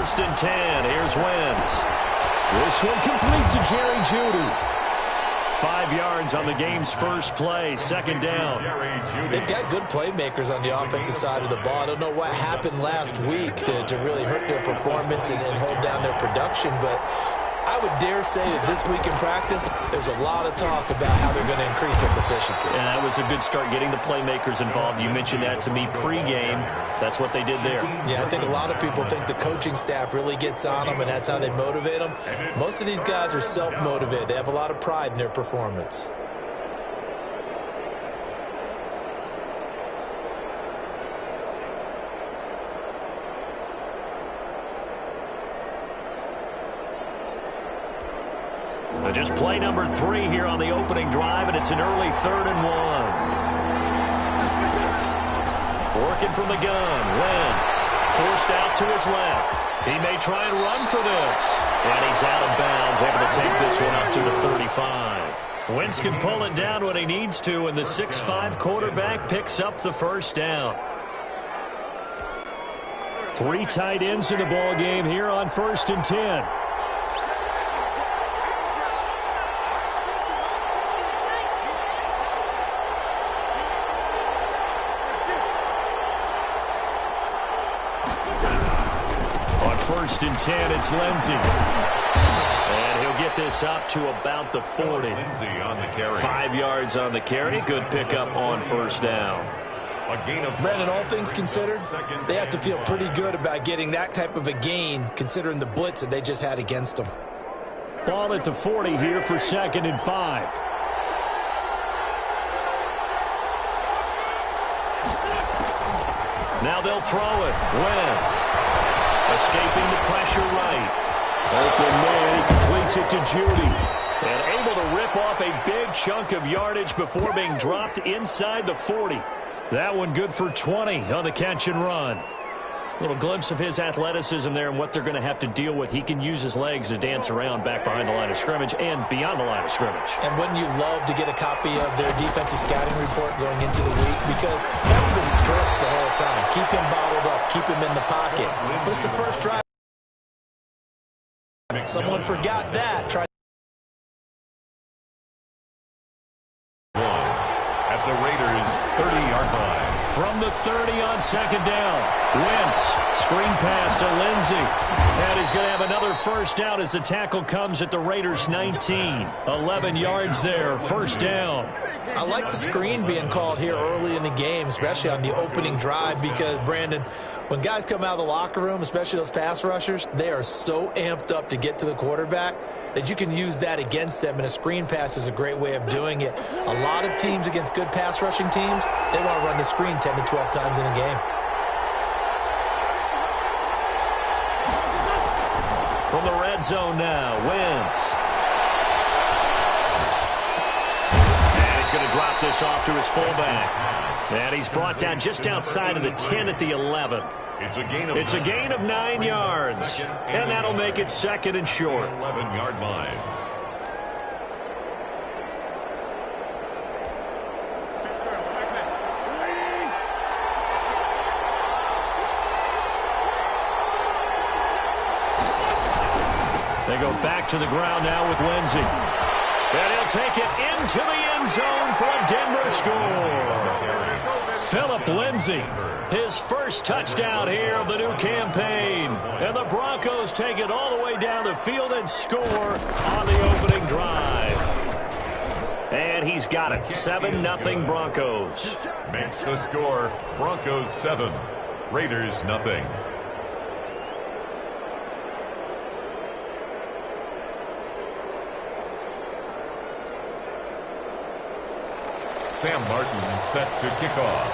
first and 10. Here's Wentz. This one complete to Jerry Jeudy. 5 yards on the game's first play, second down. They've got good playmakers on the offensive side of the ball. I don't know what happened last week to really hurt their performance and hold down their production, but I would dare say that this week in practice, there's a lot of talk about how they're going to increase their proficiency. And that was a good start, getting the playmakers involved. You mentioned that to me pregame. That's what they did there. Yeah, I think a lot of people think the coaching staff really gets on them, and that's how they motivate them. Most of these guys are self-motivated. They have a lot of pride in their performance. Just play number 3 here on the opening drive, and it's an early 3rd and 1. Working from the gun, Wentz forced out to his left. He may try and run for this. And he's out of bounds, able to take this one up to the 35. Wentz can pull it down when he needs to, and the 6'5" quarterback picks up the first down. 3 tight ends in the ball game here on 1st and 10. First and 10, it's Lindsey. And he'll get this up to about the 40. 5 yards on the carry. Good pickup on first down. Brandon, all things considered, they have to feel pretty good about getting that type of a gain, considering the blitz that they just had against them. Ball at the 40 here for 2nd and 5. Now they'll throw it. Wentz. Escaping the pressure right. Open man, he completes it to Jeudy. And able to rip off a big chunk of yardage before being dropped inside the 40. That one good for 20 on the catch and run. A little glimpse of his athleticism there and what they're going to have to deal with. He can use his legs to dance around back behind the line of scrimmage and beyond the line of scrimmage. And wouldn't you love to get a copy of their defensive scouting report going into the week? Because that's been stressed the whole time. Keep him bottled up. Keep him in the pocket. But it's the first drive. Someone forgot that. Try at the Raiders' 30-yard line. From the 30 on second down, Wentz, screen pass to Lindsey. And he's going to have another first down as the tackle comes at the Raiders' 19. 11 yards there, first down. I like the screen being called here early in the game, especially on the opening drive, because, Brandon, when guys come out of the locker room, especially those pass rushers, they are so amped up to get to the quarterback that you can use that against them, and a screen pass is a great way of doing it. A lot of teams against good pass rushing teams, they want to run the screen 10 to 12 times in a game. From the red zone now, Wentz. And he's going to drop this off to his fullback. And he's brought down just outside of the 10 at the 11. It's a gain of 9 yards. And that'll make it 2nd and short. 11-yard line. They go back to the ground now with Lindsey. And he'll take it into the end zone for a Denver score. Phillip Lindsey, his first touchdown here of the new campaign. And the Broncos take it all the way down the field and score on the opening drive. And he's got it. 7-0 Broncos. Makes the score. Broncos 7. Raiders nothing. Sam Martin set to kick off.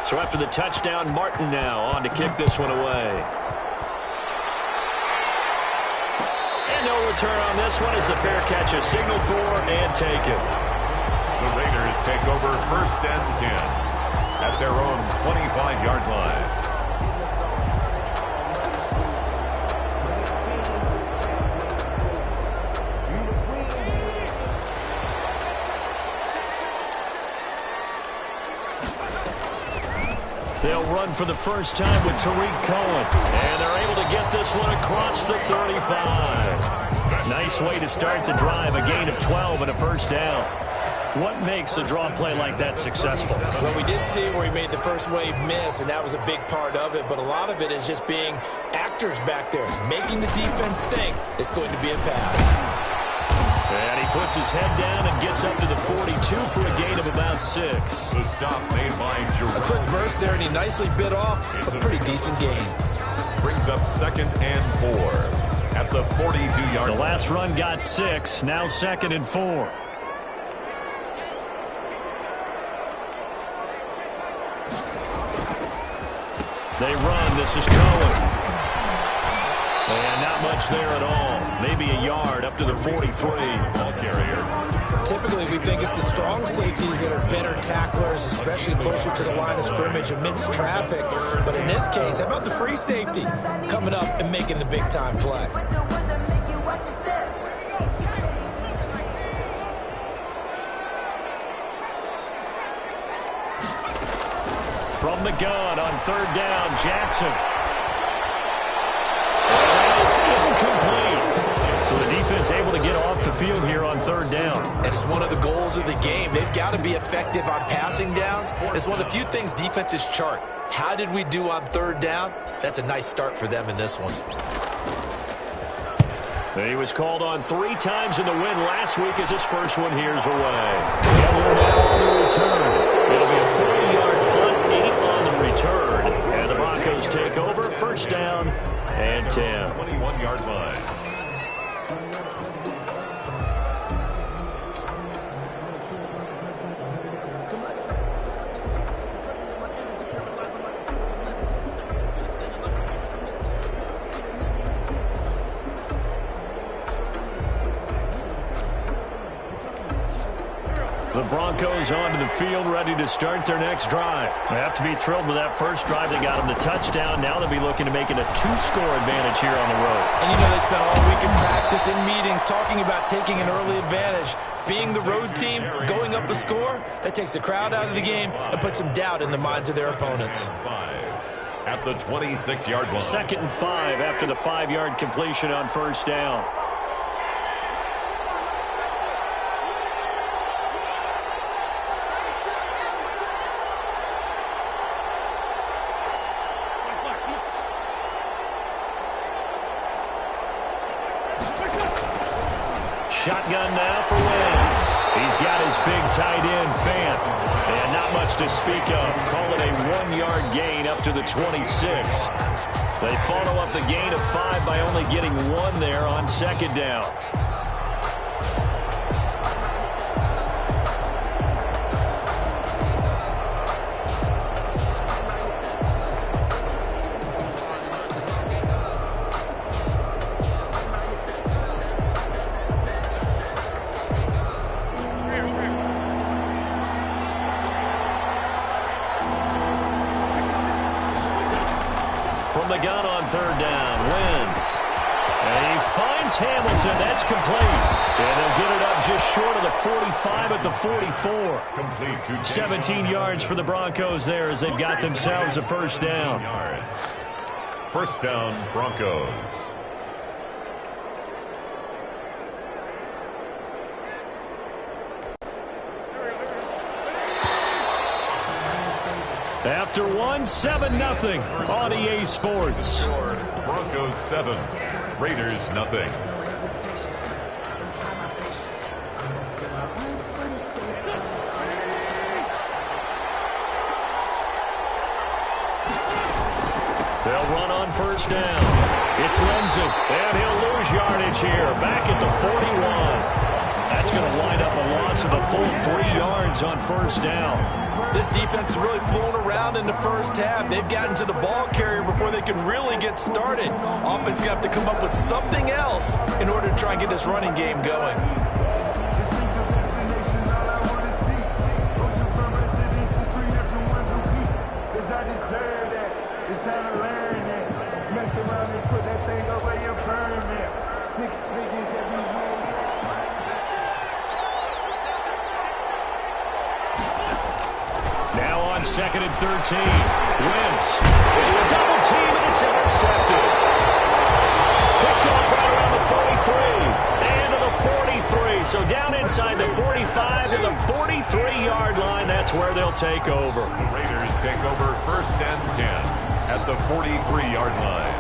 So after the touchdown, Martin now on to kick this one away. And no return on this one as the fair catch is signaled for and taken. The Raiders take over 1st and 10 at their own 25-yard line. They'll run for the first time with Tariq Cohen. And they're able to get this one across the 35. Nice way to start the drive, a gain of 12 and a first down. What makes a draw play like that successful? Well, we did see where he made the first wave miss, and that was a big part of it. But a lot of it is just being actors back there, making the defense think it's going to be a pass. And he puts his head down and gets up to the 42 for a gain of about 6. The stop made by Jerome. A quick burst there, and he nicely bit off a pretty decent gain. Brings up 2nd and 4 at the 42-yard line. The last run got 6, now 2nd and 4. They run. This is Cohen. And not much there at all. Maybe a yard up to the 43. Ball carrier. Typically, we think it's the strong safeties that are better tacklers, especially closer to the line of scrimmage amidst traffic. But in this case, how about the free safety coming up and making the big-time play? From the gun on 3rd down, Jackson. That is incomplete. So the defense able to get off the field here on 3rd down. And it's one of the goals of the game. They've got to be effective on passing downs. It's one of the few things defenses chart. How did we do on 3rd down? That's a nice start for them in this one. He was called on 3 times in the win last week as his first one here's away. And we're now on the return. It'll be a 40-yard punt, 8 on the return. And the Broncos take over, 1st down and 10. 21-yard line. The Broncos onto the field, ready to start their next drive. They have to be thrilled with that first drive. They got them the touchdown. Now they'll be looking to make it a 2-score advantage here on the road. And you know they spent all week in practice, in meetings, talking about taking an early advantage. Being the road team, going up a score, that takes the crowd out of the game and puts some doubt in the minds of their opponents. At the 26-yard line. 2nd and 5 after the 5-yard completion on 1st down. Shotgun now for Wentz. He's got his big tight end, Fant. And not much to speak of. Call it a 1-yard gain up to the 26. They follow up the gain of 5 by only getting 1 there on 2nd down. From the gun on 3rd down, Wentz. And he finds Hamilton. That's complete. And they'll get it up just short of the 45 at the 44. Complete to 17 yards for the Broncos there as they've got themselves a 1st down. 1st down, Broncos. After 1, 7-0 on EA Sports. Broncos 7, Raiders nothing. They'll run on 1st down. It's Lindsey, and he'll lose yardage here. Back at the 41. That's going to wind up a loss of a full 3 yards on 1st down. This defense is really fooling around in the first half. They've gotten to the ball carrier before they can really get started. Offense going to have to come up with something else in order to try and get this running game going. Now on on 2nd and 13. Wentz into a double team, and it's intercepted. Picked off right around the 43 and to the 43. So down inside the 45 to the 43-yard line. That's where they'll take over. The Raiders take over 1st and 10 at the 43-yard line.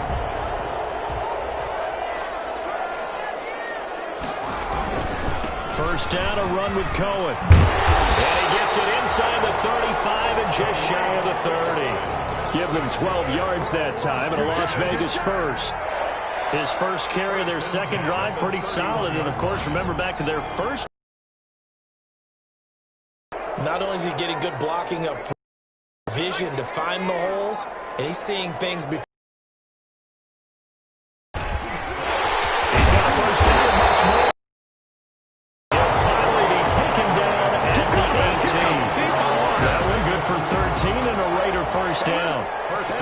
First down, a run with Cohen. And he gets it inside the 35 and just shy of the 30. Give them 12 yards that time, and a Las Vegas first. His first carry of their second drive, pretty solid. And, of course, remember back to their first. Not only is he getting good blocking up front, vision to find the holes, and he's seeing things before. He's got a first down, much more. He'll finally be taken down at the 18. That one good for 13 and a Raider first down.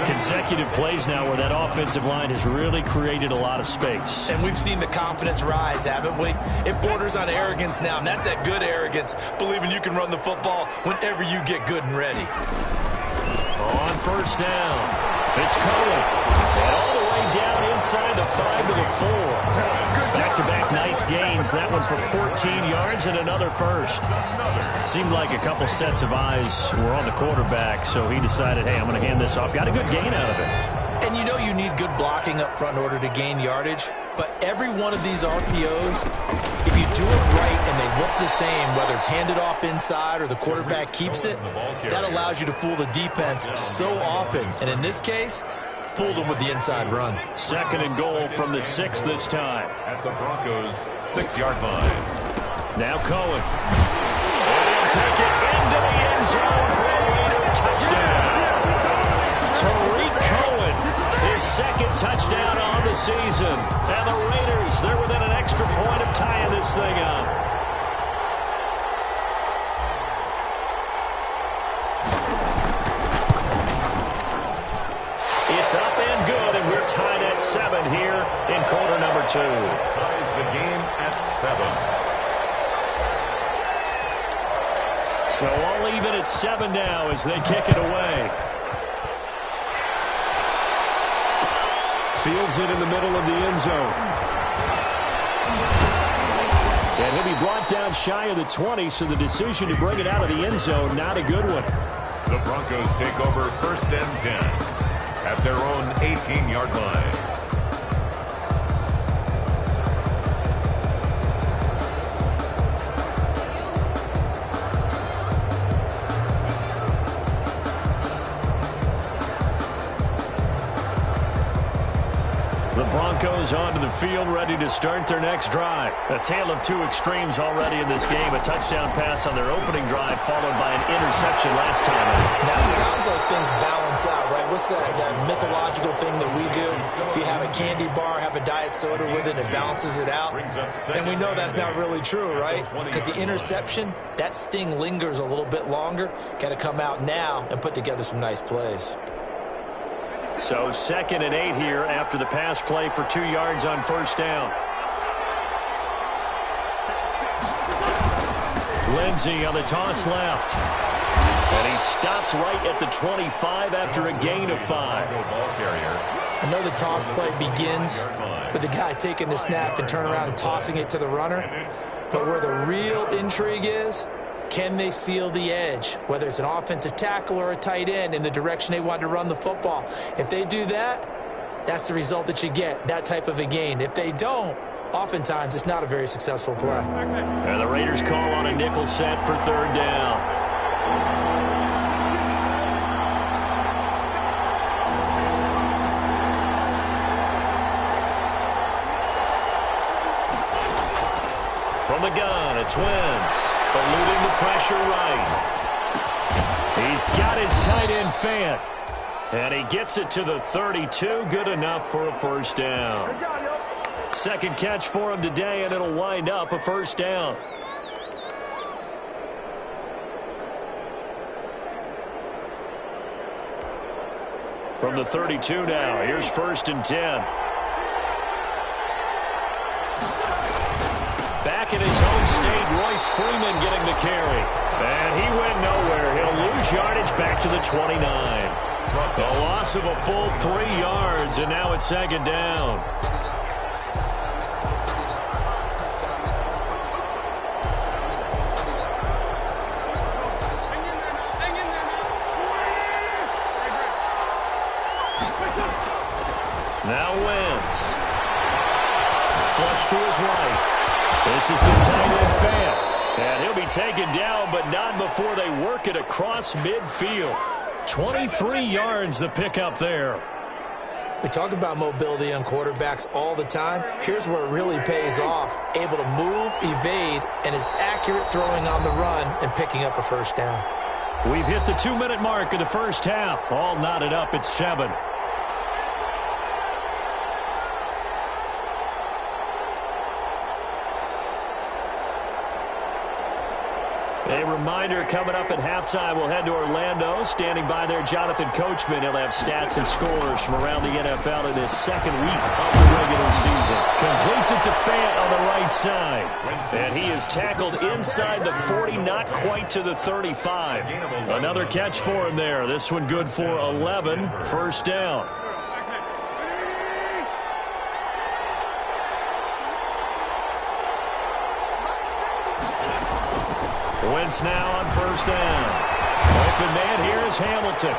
Consecutive plays now where that offensive line has really created a lot of space. And we've seen the confidence rise, haven't we? It borders on arrogance now, and that's that good arrogance, believing you can run the football whenever you get good and ready. On first down, it's Cohen. And all the way down inside the 5 to the 4. Back-to-back nice gains. That one for 14 yards and another first. Seemed like a couple sets of eyes were on the quarterback, so he decided, hey, I'm going to hand this off. Got a good gain out of it. And you know you need good blocking up front in order to gain yardage, but every one of these RPOs, if you do it right and they look the same, whether it's handed off inside or the quarterback keeps it, that allows you to fool the defense so often. And in this case, fooled them with the inside run. 2nd and goal from the 6 this time. At the Broncos' 6-yard line. Now Cohen. And he'll take it into the end zone for a Raider touchdown. Tariq Cohen, his second touchdown on the season. And the Raiders, they're within an extra point of tying this thing up. It's up and good, and we're tied at 7 here in quarter number 2. Ties the game at 7. So all even at 7 now as they kick it away. Fields it in the middle of the end zone. And he'll be brought down shy of the 20, so the decision to bring it out of the end zone, not a good one. The Broncos take over 1st and 10 at their own 18-yard line. Broncos onto the field, ready to start their next drive. A tale of two extremes already in this game. A touchdown pass on their opening drive, followed by an interception last time out. Now, it sounds like things balance out, right? What's that mythological thing that we do? If you have a candy bar, have a diet soda with it, it balances it out. And we know that's not really true, right? Because the interception, that sting lingers a little bit longer. Got to come out now and put together some nice plays. So 2nd and 8 here after the pass play for 2 yards on first down. Lindsey on the toss left. And he stopped right at the 25 after a gain of 5. I know the toss play begins with the guy taking the snap and turning around and tossing it to the runner. But where the real intrigue is, can they seal the edge, whether it's an offensive tackle or a tight end, in the direction they want to run the football? If they do that, that's the result that you get, that type of a gain. If they don't, oftentimes it's not a very successful play. And the Raiders call on a nickel set for 3rd down. From the gun, it's Wentz. Eluding the pressure right. He's got his tight end Fant. And he gets it to the 32. Good enough for a first down. Second catch for him today, and it'll wind up a first down. From the 32 now, here's 1st and 10. Back in his home state, Royce Freeman getting the carry. And he went nowhere. He'll lose lose yardage back to the 29. A loss of a full 3 yards, and now it's second down. Now Wentz. Flush to his right. This is the tight end Fant. And he'll be taken down, but not before they work it across midfield. 23 yards the pickup there. We talk about mobility on quarterbacks all the time. Here's where it really pays off. Able to move, evade, and is accurate throwing on the run and picking up a first down. We've hit the 2-minute mark of the first half. All knotted up at 7. A reminder, coming up at halftime, we'll head to Orlando. Standing by there, Jonathan Coachman. He'll have stats and scores from around the NFL in his second week of the regular season. Completes it to Fant on the right side. And he is tackled inside the 40, not quite to the 35. Another catch for him there. This one good for 11. First down. Wentz now on first down. Open man here is Hamilton.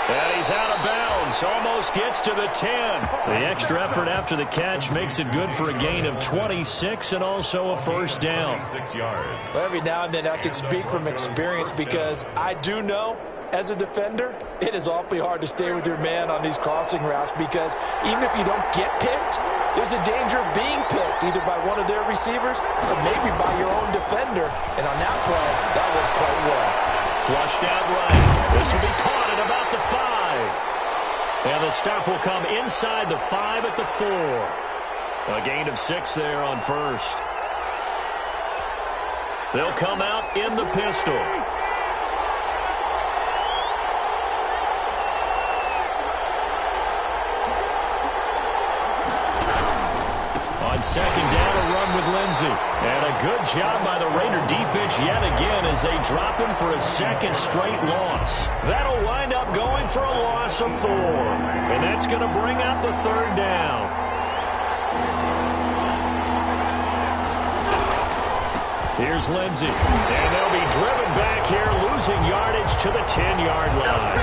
And he's out of bounds. Almost gets to the 10. The extra effort after the catch makes it good for a gain of 26 and also a first down. 6 yards. Well, every now and then I can speak from experience because I do know as a defender, it is awfully hard to stay with your man on these crossing routes because even if you don't get picked, there's a danger of being picked either by one of their receivers or maybe by your own defender. And on that play, that worked quite well. Flushed out right. This will be caught at about the 5. And the stop will come inside the 5 at the 4. A gain of 6 there on first. They'll come out in the pistol. Second down, a run with Lindsey. And a good job by the Raider defense yet again as they drop him for a second straight loss. That'll wind up going for a loss of 4. And that's going to bring up the third down. Here's Lindsey. And they'll be driven back here, losing yardage to the 10-yard line.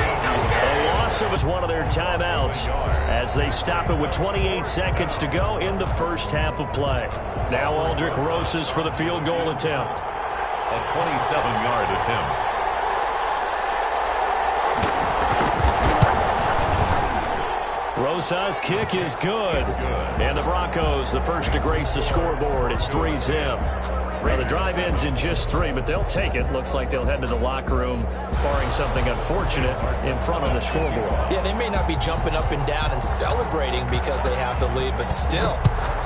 A loss of one of their timeouts as they stop it with 28 seconds to go in the first half of play. Now Aldrick Rosas for the field goal attempt. A 27-yard attempt. Rosas' kick is good. And the Broncos, the first to grace the scoreboard. It's 3-zip. Well, the drive ends in just 3, but they'll take it. Looks like they'll head to the locker room, barring something unfortunate, in front of the scoreboard. Yeah, they may not be jumping up and down and celebrating because they have the lead, but still,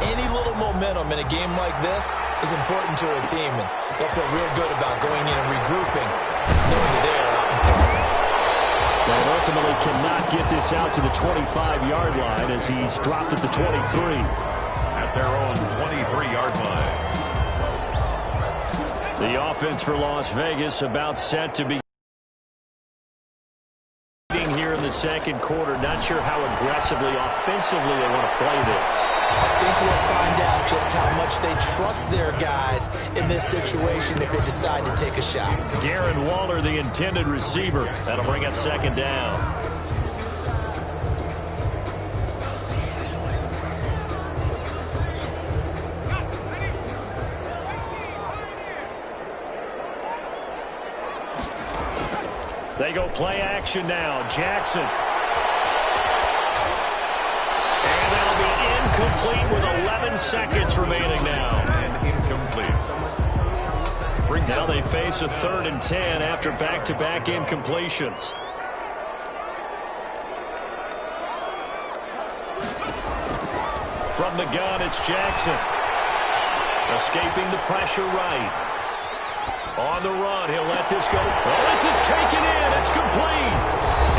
any little momentum in a game like this is important to a team, and they'll feel real good about going in and regrouping, knowing that they are out in front. They ultimately cannot get this out to the 25-yard line as he's dropped at the 23. At their own 23-yard line. The offense for Las Vegas about set to be here in the second quarter. Not sure how aggressively, offensively they want to play this. I think we'll find out just how much they trust their guys in this situation if they decide to take a shot. Darren Waller, the intended receiver. That'll bring up second down. They go play action now. Jackson. And that'll be incomplete with 11 seconds remaining now. And incomplete. Now they face a 3rd and 10 after back-to-back incompletions. From the gun, it's Jackson. Escaping the pressure right. On the run, he'll let this go. Oh, this is taken in. It's complete.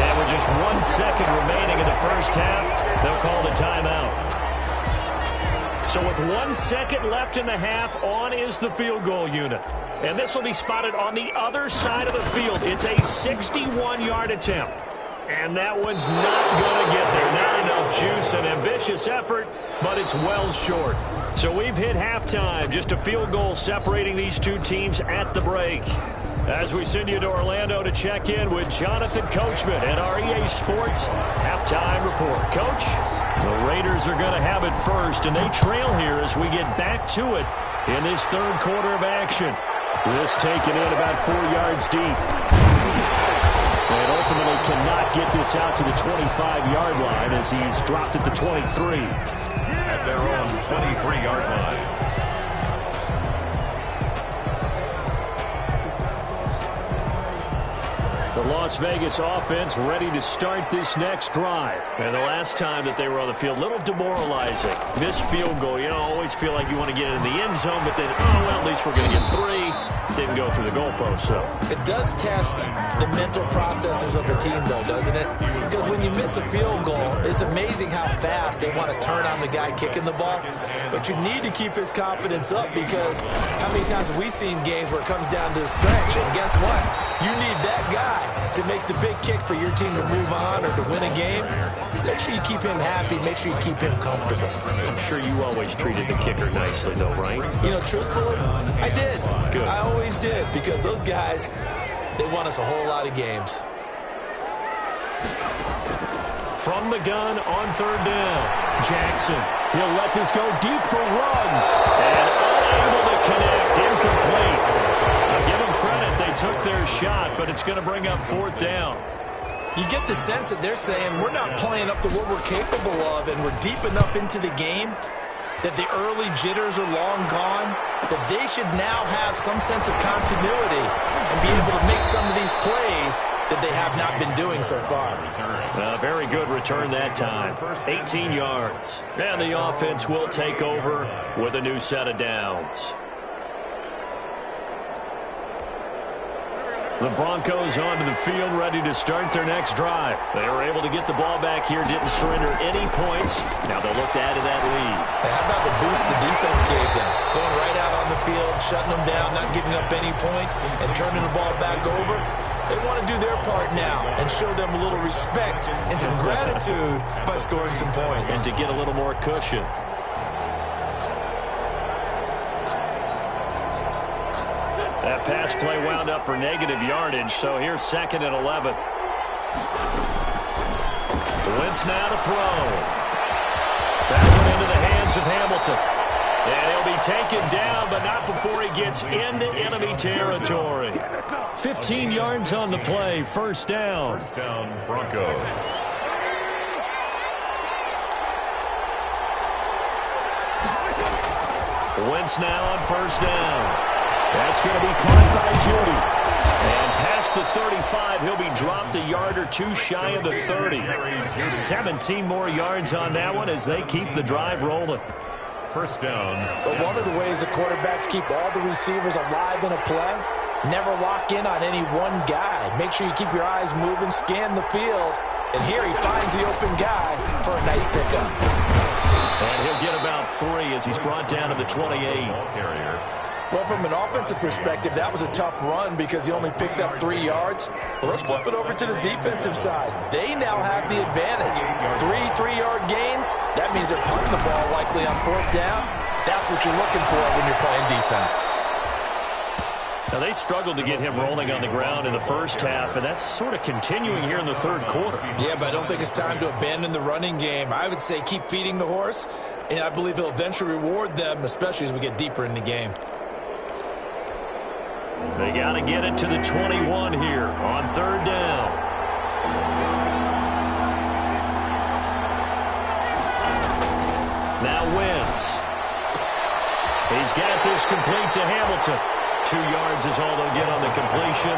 And with just 1 second remaining in the first half, they'll call the timeout. So with 1 second left in the half, on is the field goal unit. And this will be spotted on the other side of the field. It's a 61-yard attempt. And that one's not going to get there. Not enough juice, an ambitious effort, but it's well short. So we've hit halftime. Just a field goal separating these two teams at the break. As we send you to Orlando to check in with Jonathan Coachman at our EA Sports Halftime Report. Coach, the Raiders are going to have it first, and they trail here as we get back to it in this third quarter of action. This taken in about 4 yards deep. And ultimately cannot get this out to the 25-yard line as he's dropped at the 23. At their own 23-yard line. The Las Vegas offense ready to start this next drive. And the last time that they were on the field, a little demoralizing. Missed field goal, always feel like you want to get in the end zone, but then, at least we're going to get 3. Didn't go through the goalpost, so. It does test the mental processes of a team, though, doesn't it? Because when you miss a field goal, it's amazing how fast they want to turn on the guy kicking the ball. But you need to keep his confidence up because how many times have we seen games where it comes down to a stretch? And guess what? You need that guy to make the big kick for your team to move on or to win a game. Make sure you keep him happy. Make sure you keep him comfortable. I'm sure you always treated the kicker nicely, though, right? Truthfully, I did. Good. I always did because those guys, they won us a whole lot of games. From the gun on third down, Jackson. He'll let this go deep for Ruggs. And unable to connect. Incomplete. I'll give them credit. They took their shot, but it's going to bring up fourth down. You get the sense that they're saying we're not playing up to what we're capable of and we're deep enough into the game that the early jitters are long gone, that they should now have some sense of continuity and be able to make some of these plays that they have not been doing so far. Very good return that time. 18 yards. And the offense will take over with a new set of downs. The Broncos onto the field, ready to start their next drive. They were able to get the ball back here, didn't surrender any points. Now they'll look to add to that lead. How about the boost the defense gave them? Going right out on the field, shutting them down, not giving up any points, and turning the ball back over. They want to do their part now and show them a little respect and some gratitude by scoring some points. And to get a little more cushion. That pass play wound up for negative yardage, so here's second and 11. Wentz now to throw. That one into the hands of Hamilton. And he'll be taken down, but not before he gets into enemy territory. 15 yards on the play, first down. First down, Broncos. Wentz now on first down. That's going to be caught by Judy. And past the 35, he'll be dropped a yard or two shy of the 30. 17 more yards on that one as they keep the drive rolling. First down. But one of the ways the quarterbacks keep all the receivers alive in a play, never lock in on any one guy. Make sure you keep your eyes moving, scan the field. And here he finds the open guy for a nice pickup. And he'll get about 3 as he's brought down to the 28. Ball carrier. Well, from an offensive perspective, that was a tough run because he only picked up 3 yards. Well, let's flip it over to the defensive side. They now have the advantage. 3-3-yard gains, that means they're punting the ball likely on fourth down. That's what you're looking for when you're playing defense. Now, they struggled to get him rolling on the ground in the first half, and that's sort of continuing here in the third quarter. Yeah, but I don't think it's time to abandon the running game. I would say keep feeding the horse, and I believe he'll eventually reward them, especially as we get deeper in the game. They got to get it to the 21 here on third down. Now Wentz. He's got this complete to Hamilton. 2 yards is all they'll get on the completion.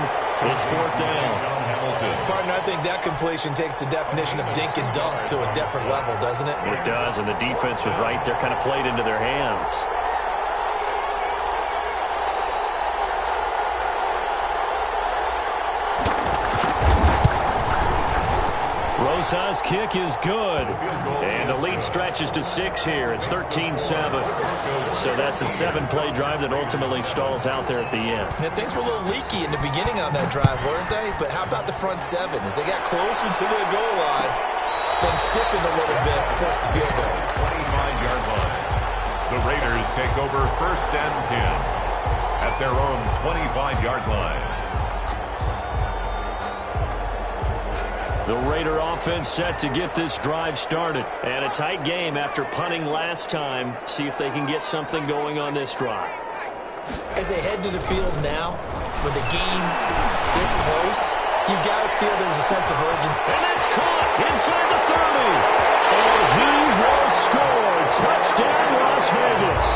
It's fourth down. Partner, I think that completion takes the definition of dink and dunk to a different level, doesn't it? It does, and the defense was right there, kind of played into their hands. Bosa's kick is good. And the lead stretches to 6 here. It's 13-7. So that's a 7-play drive that ultimately stalls out there at the end. Yeah, things were a little leaky in the beginning on that drive, weren't they? But how about the front 7? As they got closer to the goal line, things stiffened a little bit, forced the field goal. 25-yard line. The Raiders take over 1st and 10 at their own 25-yard line. The Raider offense set to get this drive started. And a tight game after punting last time. See if they can get something going on this drive. As they head to the field now, with the game this close, you've got to feel there's a sense of urgency. And that's caught inside the 30. And he will score. Touchdown, Las Vegas.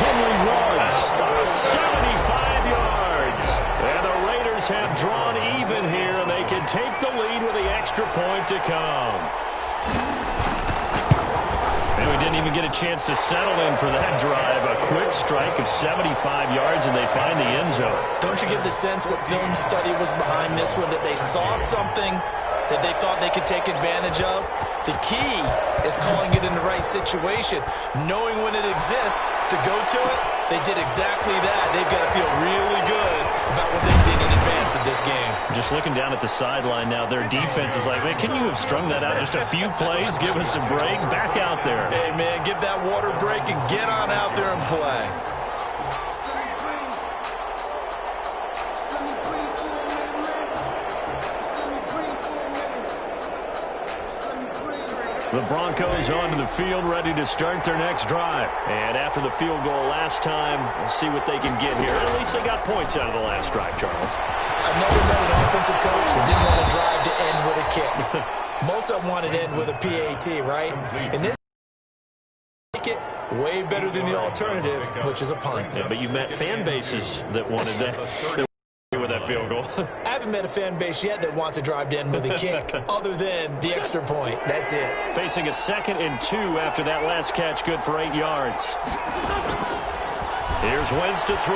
Henry Ruggs, 75 yards. And the Raiders have drawn even here, and they can take the lead with the extra point to come. And we didn't even get a chance to settle in for that drive. A quick strike of 75 yards, and they find the end zone. Don't you get the sense that film study was behind this one, that they saw something that they thought they could take advantage of? The key is calling it in the right situation, knowing when it exists to go to it. They did exactly that. They've got to feel really good about what they did in advance of this game. Just looking down at the sideline now, their defense is like, man, can you have strung that out just a few plays? Give us a break. Back out there. Hey, man, give that water break and get on out there and play. The Broncos onto the field, ready to start their next drive. And after the field goal last time, we'll see what they can get here. At least they got points out of the last drive, Charles. I've never met an offensive coach that didn't want a drive to end with a kick. Most of them want it to end with a PAT, right? And this kick it way better than the alternative, which is a punt. Yeah, but you met fan bases that wanted that. With that field goal. I haven't met a fan base yet that wants a drive to end with a kick other than the extra point. That's it. Facing a 2nd and 2 after that last catch, good for 8 yards. Here's Wentz to throw.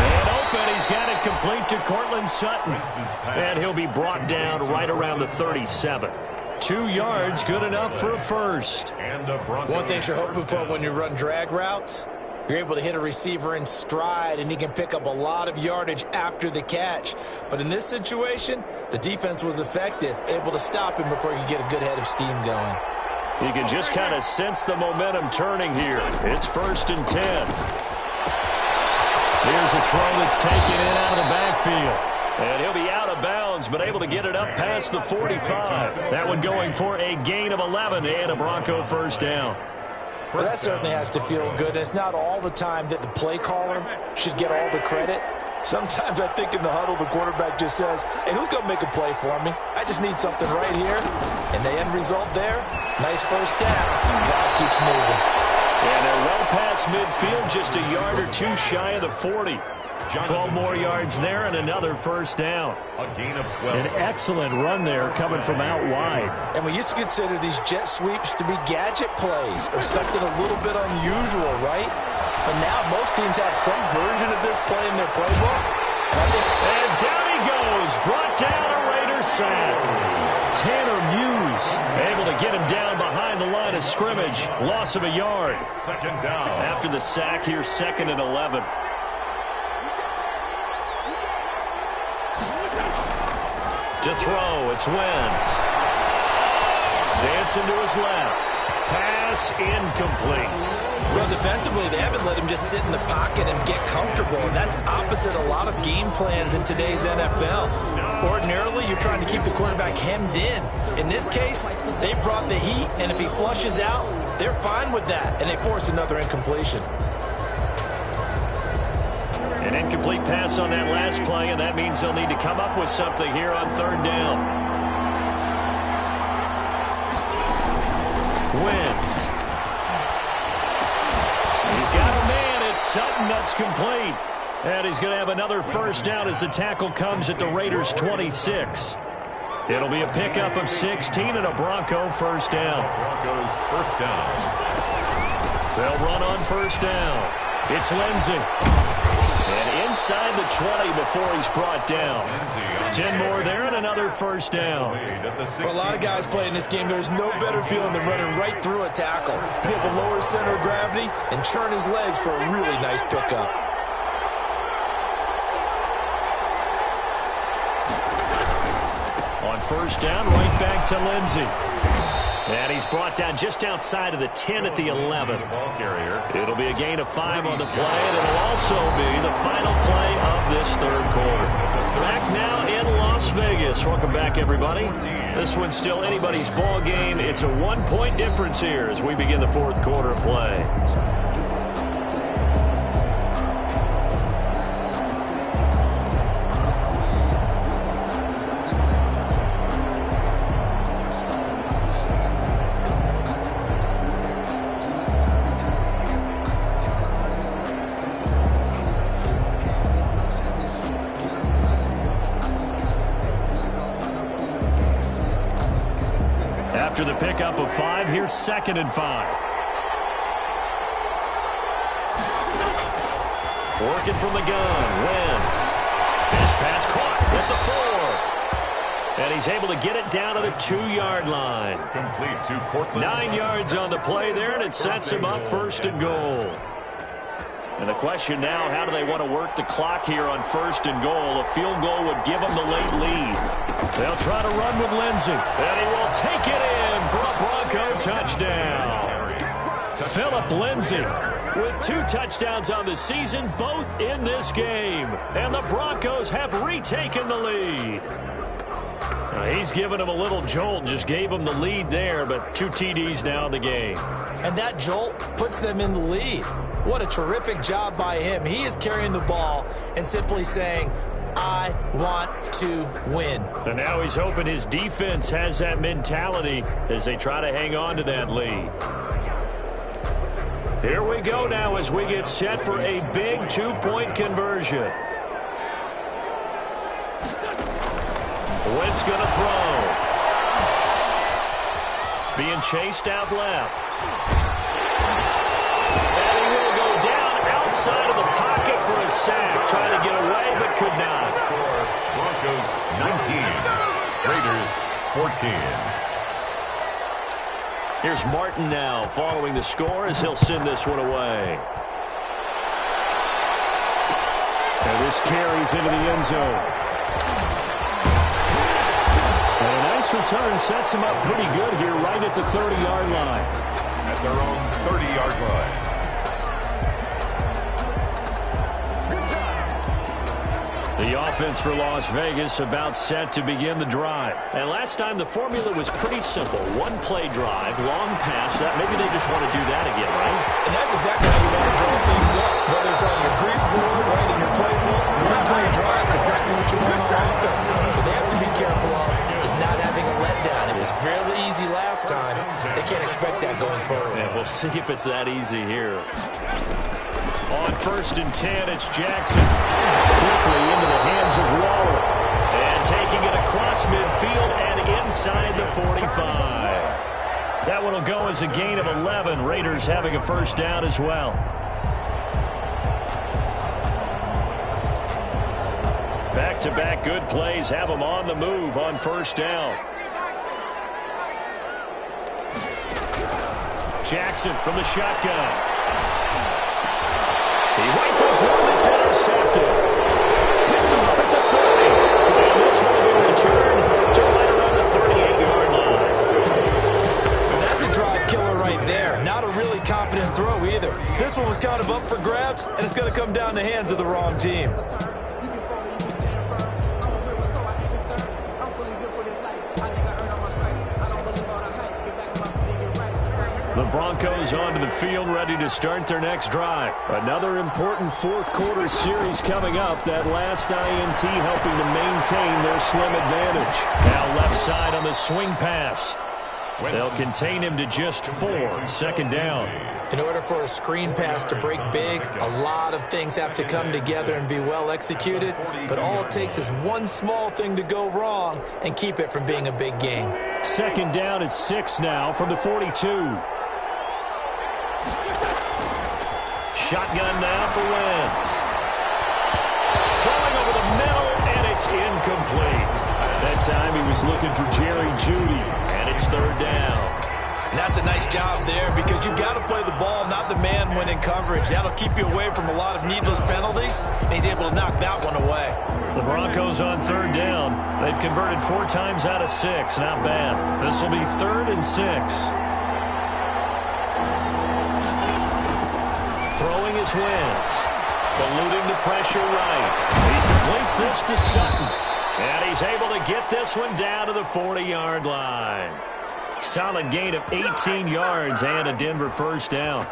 And open, he's got it complete to Cortland Sutton. And he'll be brought down right around the 37. 2 yards, good enough for a first. One thing you're hoping for when you run drag routes, you're able to hit a receiver in stride, and he can pick up a lot of yardage after the catch. But in this situation, the defense was effective, able to stop him before he could get a good head of steam going. You can just kind of sense the momentum turning here. It's 1st and 10. Here's a throw that's taken in out of the backfield. And he'll be out of bounds, but able to get it up past the 45. That one going for a gain of 11 and a Bronco first down. Well, that certainly has to feel good. And it's not all the time that the play caller should get all the credit. Sometimes I think in the huddle, the quarterback just says, hey, who's going to make a play for me? I just need something right here. And the end result there, nice first down. Drive keeps moving. And they're well past midfield, just a yard or two shy of the 40. 12 more yards there and another first down. A gain of 12. An excellent run there coming from out wide. And we used to consider these jet sweeps to be gadget plays or something a little bit unusual, right? But now most teams have some version of this play in their playbook. And down he goes. Brought down a Raider sack. Tanner Muse able to get him down behind the line of scrimmage. Loss of a yard. 2nd down. After the sack, here's 2nd and 11. To throw, it's Wentz. Dancing to his left. Pass incomplete. Well, defensively, they haven't let him just sit in the pocket and get comfortable, and that's opposite a lot of game plans in today's NFL. Ordinarily, you're trying to keep the quarterback hemmed in. In this case, they brought the heat, and if he flushes out, they're fine with that, and they force another incompletion. An incomplete pass on that last play, and that means they'll need to come up with something here on 3rd down. Wentz. He's got a man. It's Sutton. That's complete. And he's going to have another first down as the tackle comes at the Raiders' 26. It'll be a pickup of 16 and a Bronco first down. Broncos first down. They'll run on first down. It's Lindsey. And Inside the 20 before he's brought down. 10 more there and another first down. For a lot of guys playing this game, there's no better feeling than running right through a tackle. He's able to lower his center of gravity and churn his legs for a really nice pickup. On first down, right back to Lindsey. And he's brought down just outside of the 10 at the 11. It'll be a gain of 5 on the play, and it'll also be the final play of this third quarter. Back now in Las Vegas. Welcome back, everybody. This one's still anybody's ball game. It's a 1-point difference here as we begin the fourth quarter of play. After the pickup of 5, here's 2nd and 5. Working from the gun, Wentz. His pass caught at the 4. And he's able to get it down to the 2-yard line. Complete to Cortland. 9 yards on the play there, and it sets him up 1st and goal. And the question now, how do they want to work the clock here on 1st and goal? A field goal would give them the late lead. They'll try to run with Lindsey, and he will take it in for a Bronco touchdown. Philip Lindsey with 2 touchdowns on the season, both in this game. And the Broncos have retaken the lead. Now, he's given him a little jolt, just gave him the lead there, but 2 TDs now in the game. And that jolt puts them in the lead. What a terrific job by him. He is carrying the ball and simply saying, I want to win. And now he's hoping his defense has that mentality as they try to hang on to that lead. Here we go now as we get set for a big 2-point conversion. Wentz going to throw. Being chased out left. And he will go down outside of the pocket for a sack. Trying to get away, but could not. Broncos 19, Raiders 14. Here's Martin now following the score as he'll send this one away. And this carries into the end zone. And a nice return sets him up pretty good here right at the 30-yard line. At their own 30-yard line. The offense for Las Vegas about set to begin the drive. And last time the formula was pretty simple. 1-play drive, long pass. That maybe they just want to do that again, right? And that's exactly how you want to draw things up. Whether it's on your grease board, right in your playbook, 1-play drive is exactly what you want on offense. What they have to be careful of is not having a letdown. It was fairly easy last time. They can't expect that going forward. Yeah, we'll see if it's that easy here. On 1st and 10, it's Jackson. Quickly into the hands of Waller. And taking it across midfield and inside the 45. That one will go as a gain of 11. Raiders having a first down as well. Back-to-back good plays have them on the move on first down. Jackson from the shotgun. He rifles one that's intercepted. Picked off at the 30. And this one will be returned to right around the 38-yard line. And that's a drive killer right there. Not a really confident throw either. This one was kind of up for grabs, and it's going to come down the hands of the wrong team. The Broncos onto the field, ready to start their next drive. Another important fourth quarter series coming up. That last INT helping to maintain their slim advantage. Now left side on the swing pass. They'll contain him to just 4. 2nd down. In order for a screen pass to break big, a lot of things have to come together and be well executed. But all it takes is one small thing to go wrong and keep it from being a big game. 2nd down at 6 now from the 42. Shotgun now for Wentz. That time he was looking for Jerry Jeudy, and it's third down. And that's a nice job there because you've got to play the ball, not the man when in coverage. That'll keep you away from a lot of needless penalties, and he's able to knock that one away. The Broncos on third down. They've converted 4 times out of 6. Not bad. This will be 3rd and 6. Throwing is Wentz. Eluding the pressure right. He completes this to Sutton. And he's able to get this one down to the 40-yard line. Solid gain of 18 yards and a Denver first down.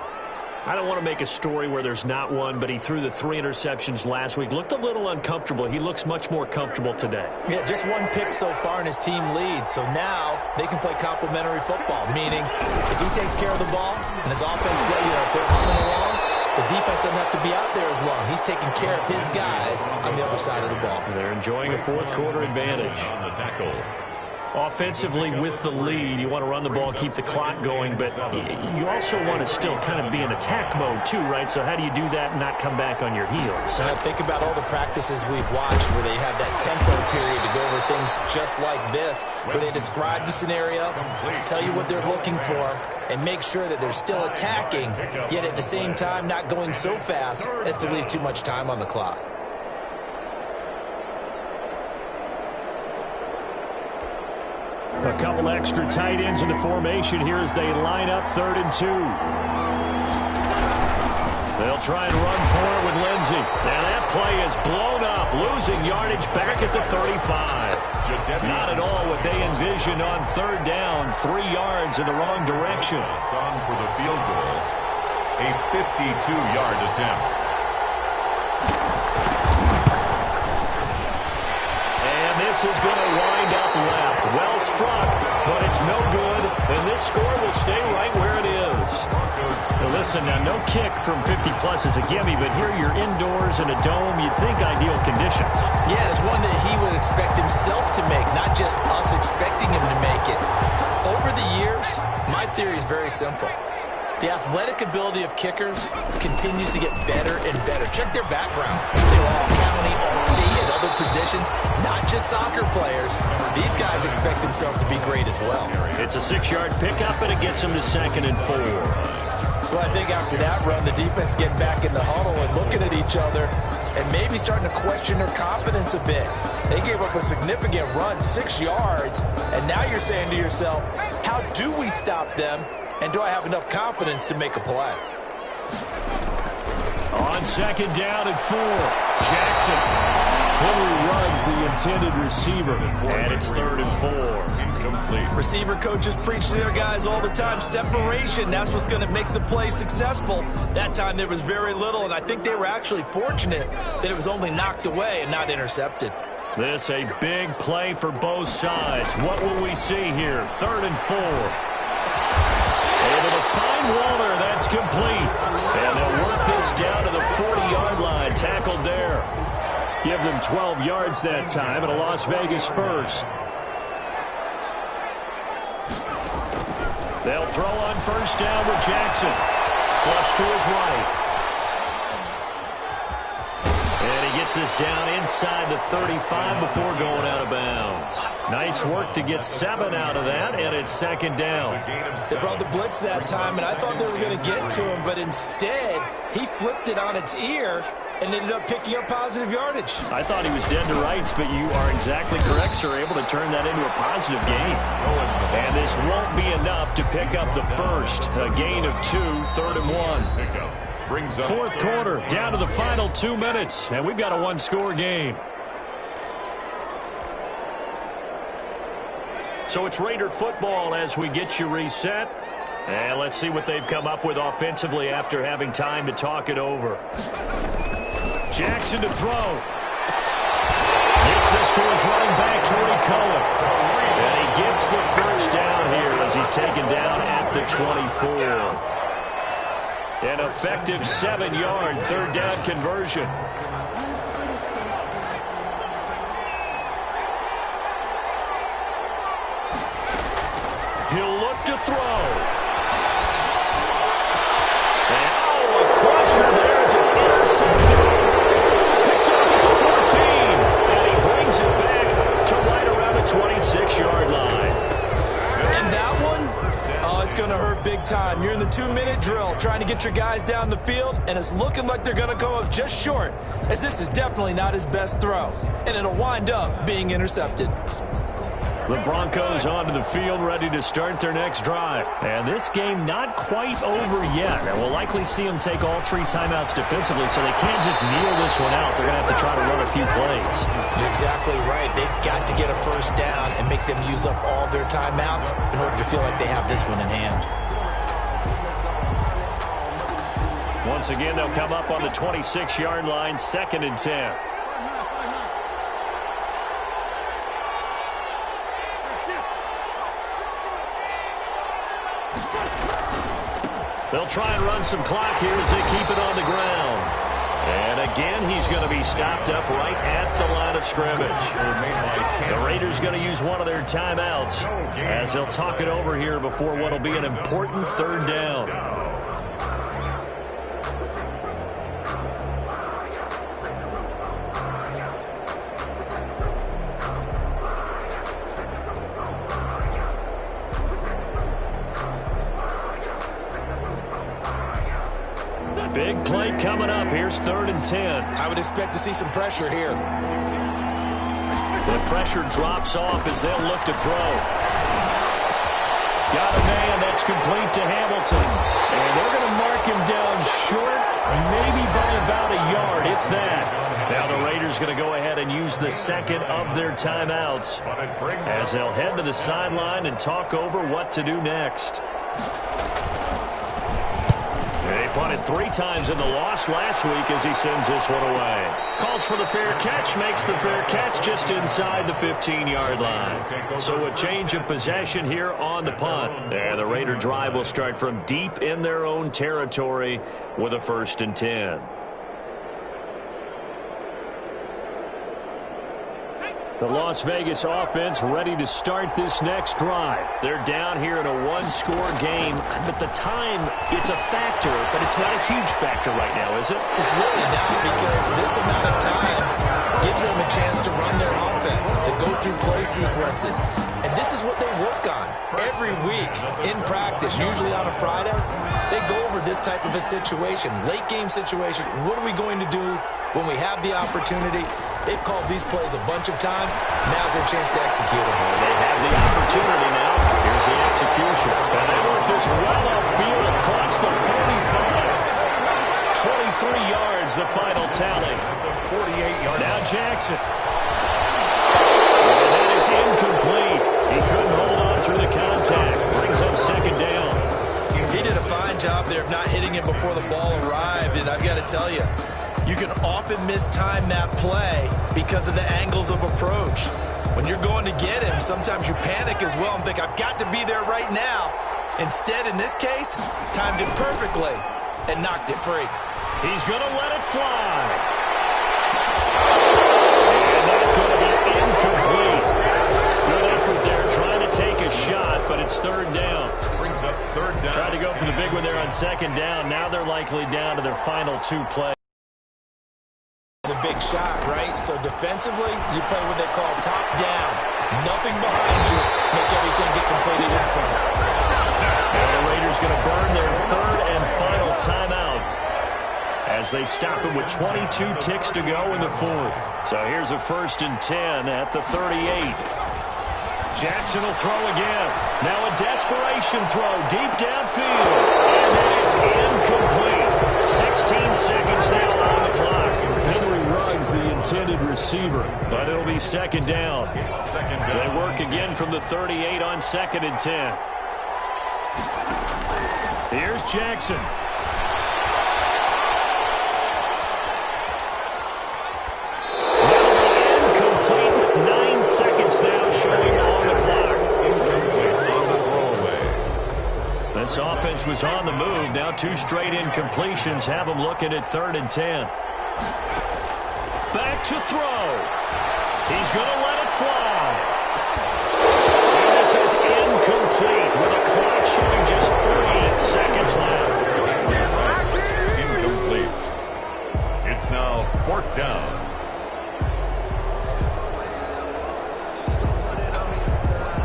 I don't want to make a story where there's not one, but he threw the 3 interceptions last week. Looked a little uncomfortable. He looks much more comfortable today. Yeah, just 1 pick so far and his team leads. So now they can play complementary football, meaning if he takes care of the ball and his offense, if they're humming along, the defense doesn't have to be out there as long. He's taking care of his guys on the other side of the ball. They're enjoying a fourth-quarter advantage. On the tackle. Offensively with the lead, you want to run the ball, keep the clock going, but you also want to still kind of be in attack mode too, right? So how do you do that and not come back on your heels? Think about all the practices we've watched where they have that tempo period to go over things just like this, where they describe the scenario, tell you what they're looking for, and make sure that they're still attacking, yet at the same time not going so fast as to leave too much time on the clock. A couple extra tight ends in the formation here as they line up 3rd and 2. They'll try and run for it with Lindsey. Now that play is blown up, losing yardage back at the 35. Not at all what they envisioned on 3rd down. 3 yards in the wrong direction. On for the field goal. A 52-yard attempt. And this is going to wind up left. Well struck, but it's no good. And this score will stay right where it is. Now listen, now no kick from 50-plus is a gimme, but here you're indoors in a dome. You'd think ideal conditions. Yeah, it's one that he would expect himself to make, not just us expecting him to make it. Over the years, my theory is very simple. The athletic ability of kickers continues to get better and better. Check their backgrounds. They were all county, all state, at other positions, not just soccer players. These guys expect themselves to be great as well. It's a 6-yard pickup, and it gets them to 2nd and 4. Well, I think after that run, the defense getting back in the huddle and looking at each other and maybe starting to question their confidence a bit. They gave up a significant run, 6 yards, and now you're saying to yourself, how do we stop them? And do I have enough confidence to make a play? On 2nd down and 4, Jackson. Henry Ruggs, the intended receiver, and it's 3rd and 4. Incomplete. Receiver coaches preach to their guys all the time. Separation, that's what's going to make the play successful. That time there was very little, and I think they were actually fortunate that it was only knocked away and not intercepted. This a big play for both sides. What will we see here? 3rd and 4. Able to find Walter. That's complete. And they'll work this down to the 40-yard line. Tackled there. Give them 12 yards that time and a Las Vegas first. They'll throw on 1st down with Jackson. Flush to his right. And he gets this down inside the 35 before going out of bounds. Nice work to get 7 out of that, and it's 2nd down. They brought the blitz that time, and I thought they were going to get to him, but instead he flipped it on its ear and ended up picking up positive yardage. I thought he was dead to rights, but you are exactly correct, sir. Able to turn that into a positive gain. And this won't be enough to pick up the first. A gain of 2, 3rd and 1. 4th quarter, down to the final 2 minutes, and we've got a 1-score game. So it's Raider football as we get you reset. And let's see what they've come up with offensively after having time to talk it over. Jackson to throw. Gets this to his running back, Torrey Cohen. And he gets the first down here as he's taken down at the 24. An effective 7-yard 3rd down conversion. He'll look to throw. And, a crusher there as it's intercepted. Picked off at the 14. And he brings it back to right around the trying to get your guys down the field, and it's looking like they're going to come up just short, as this is definitely not his best throw, and it'll wind up being intercepted. The Broncos onto the field, ready to start their next drive. And this game not quite over yet. And we'll likely see them take all 3 timeouts defensively, so they can't just kneel this one out. They're going to have to try to run a few plays. You're exactly right. They've got to get a first down and make them use up all their timeouts in order to feel like they have this one in hand. Once again, they'll come up on the 26-yard line, 2nd and 10. They'll try and run some clock here as they keep it on the ground. And again, he's going to be stopped up right at the line of scrimmage. The Raiders going to use one of their timeouts as they'll talk it over here before what will be an important 3rd down. Big play coming up. Here's 3rd and 10. I would expect to see some pressure here. The pressure drops off as they'll look to throw. Got a man. That's complete to Hamilton. And they're going to mark him down short, maybe by about a yard, if that. Now the Raiders going to go ahead and use the 2nd of their timeouts as they'll head to the sideline and talk over what to do next. They punted 3 times in the loss last week as he sends this one away. Calls for the fair catch, makes the fair catch just inside the 15-yard line. So a change of possession here on the punt. And the Raider drive will start from deep in their own territory with a 1st and 10. The Las Vegas offense ready to start this next drive. They're down here in a 1-score game. But the time, it's a factor, but it's not a huge factor right now, is it? It's really not, because this amount of time gives them a chance to run their offense, to go through play sequences. And this is what they work on every week in practice, usually on a Friday. They go over this type of a situation, late game situation. What are we going to do when we have the opportunity? They've called these plays a bunch of times. Now's their chance to execute them. Well, they have the opportunity now. Here's the execution. And they work this well upfield across the 45. 23 yards, the final tally. 48-yard. Now Jackson. And that is incomplete. He couldn't hold on through the contact. Brings up 2nd down. He did a fine job there of not hitting him before the ball arrived. And I've got to tell you, you can often mistime that play because of the angles of approach. When you're going to get him, sometimes you panic as well and think, I've got to be there right now. Instead, in this case, timed it perfectly and knocked it free. He's going to let it fly. And that's going to be incomplete. Good effort there, trying to take a shot, but it's 3rd down. Brings up 3rd down. Tried to go for the big one there on 2nd down. Now they're likely down to their final 2 plays. The big shot, right? So defensively, you play what they call top down. Nothing behind you. Make everything get completed in front. And the Raiders going to burn their 3rd and final timeout as they stop it with 22 ticks to go in the 4th. So here's a 1st and 10 at the 38. Jackson will throw again. Now a desperation throw deep downfield. And it is incomplete. 16 seconds now on the clock. The intended receiver, but it'll be 2nd down. They work again from the 38 on 2nd and 10. Here's Jackson. Incomplete with 9 seconds now showing on the clock. On the throwaway. This offense was on the move. Now 2 straight incompletions have them looking at 3rd and 10. Back to throw. He's going to let it fly. And this is incomplete with a clock showing just 3 seconds left. Incomplete. It's now 4th down.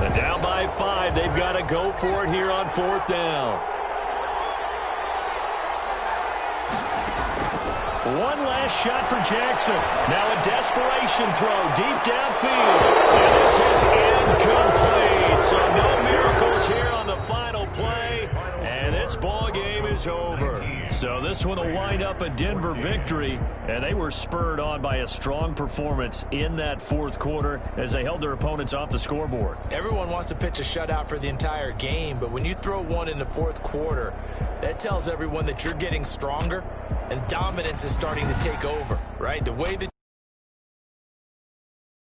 And down by 5. They've got to go for it here on 4th down. One last shot for Jackson. Now a desperation throw deep downfield. And this is incomplete. So no miracles here on the final play. And this ball game is over. So this one will wind up a Denver victory. And they were spurred on by a strong performance in that fourth quarter as they held their opponents off the scoreboard. Everyone wants to pitch a shutout for the entire game, but when you throw one in the fourth quarter, that tells everyone that you're getting stronger and dominance is starting to take over, right? The way that